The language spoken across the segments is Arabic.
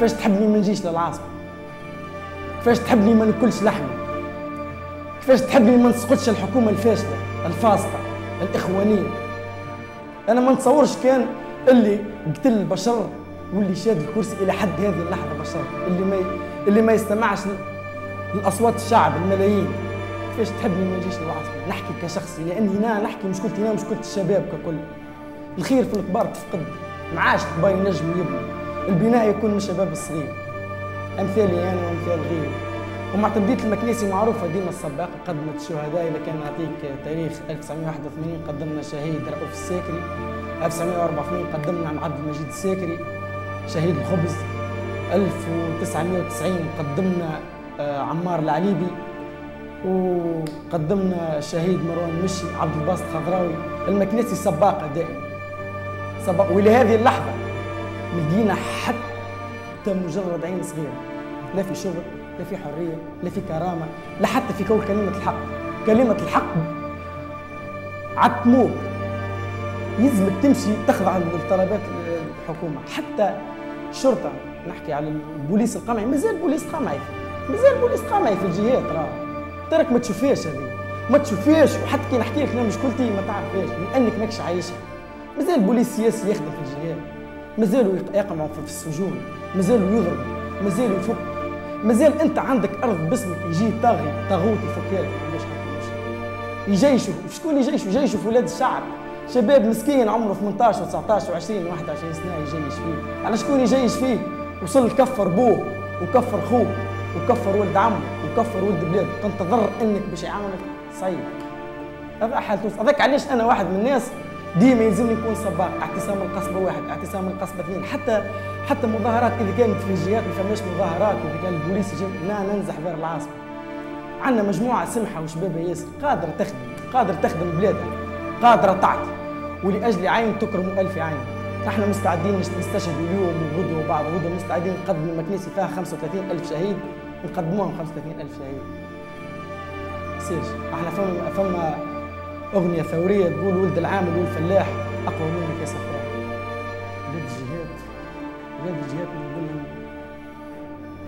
كيفاش تحبني ما نجيش للعاصمة؟ كيفاش تحبني ما ناكلش لحمة؟ كيفاش تحبني ما نسقطش الحكومة الفاشلة الفاسقة الإخوانية؟ أنا ما نتصورش كان اللي قتل البشر واللي شاد الكرسي إلى حد هذه اللحظة بشر اللي ما يستمعش لأصوات الشعب الملايين. كيفاش تحبني ما نجيش للعاصمة؟ نحكي كشخصي لأني هنا نحكي مشكلتي هنا مشكلة الشباب ككل. الخير في الكبار تفقد، معاش الكبار ينجم يبنوا، البناء يكون من الشباب الصغير. أمثالي أنا وأمثال غيري. ومعتمدية المكنيسي معروفة ديما السباقة قدمت الشهداء. إذا كان نعطيك تاريخ 1981 قدمنا شهيد رؤوف الساكري، 1984 قدمنا عن عبد المجيد الساكري شهيد الخبز، 1990 قدمنا عمار العليبي، وقدمنا الشهيد مروان المشي، عبد الباسط خضراوي. المكنيسي سباقة دائما سباق، والى هذه اللحظة لقينا حتى مجرد عين صغيرة، لا في شغل، لا في حرية، لا في كرامة، لا حتى في كون كلمة الحق. كلمة الحق عتموك يلزمك تمشي تخضع لطلبات الحكومة. حتى الشرطة، نحكي على البوليس القمعي، مازال بوليس قمعي، مازال بوليس قمعي في الجهات. تراك ما تشوفيهاش هذه، ما تشوفيهاش. وحتى كي نحكي لك انا مشكلتي ما تعرفهاش لانك ماكش عايشها. مازال البوليس السياسي يخدم في الجهات، مازالوا يقمعوا في السجون، مازالوا يضربوا، مازالوا يفك، مازال انت عندك ارض باسمك يجي طاغوت يفكها لك. ما عندوش حق يجيشوا. شكون يجيشوا؟ يجيشوا في ولاد الشعب، شباب مسكين عمره 18 و19 و20 و21 سنه يجيش فيه. على شكون يجيش فيه؟ وصل كفر بوه وكفر خوه وكفر ولد عمه وكفر ولد بلاده، تنتظر انك باش يعاونك صعيب. هذا حال تونس. هذاك علاش انا واحد من الناس ديما يلزمني نكون سباق. اعتصام القصبه واحد، اعتصام القصبه اثنين، حتى مظاهرات اذا كانت في الجهات ما فماش مظاهرات، اذا كان البوليس يجي ننزح غير العاصمه. عندنا مجموعه سمحه وشبابها ياسر قادره تخدم بلادها، قادره تعطي، ولاجل عين تكرم الف عين. نحن مستعدين نستشهدوا اليوم وغدوه وبعد غدوه، مستعدين نقدموا المكنيسي فيها 35,000 شهيد، نقدموهم 35,000 شهيد. سير احنا فما اغنيه ثوريه تقول ولد العامل والفلاح اقوى منك يا سفاح. ولاد الجهات نقول لهم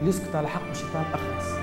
اللي يسكت على حقه شيطان اخرس.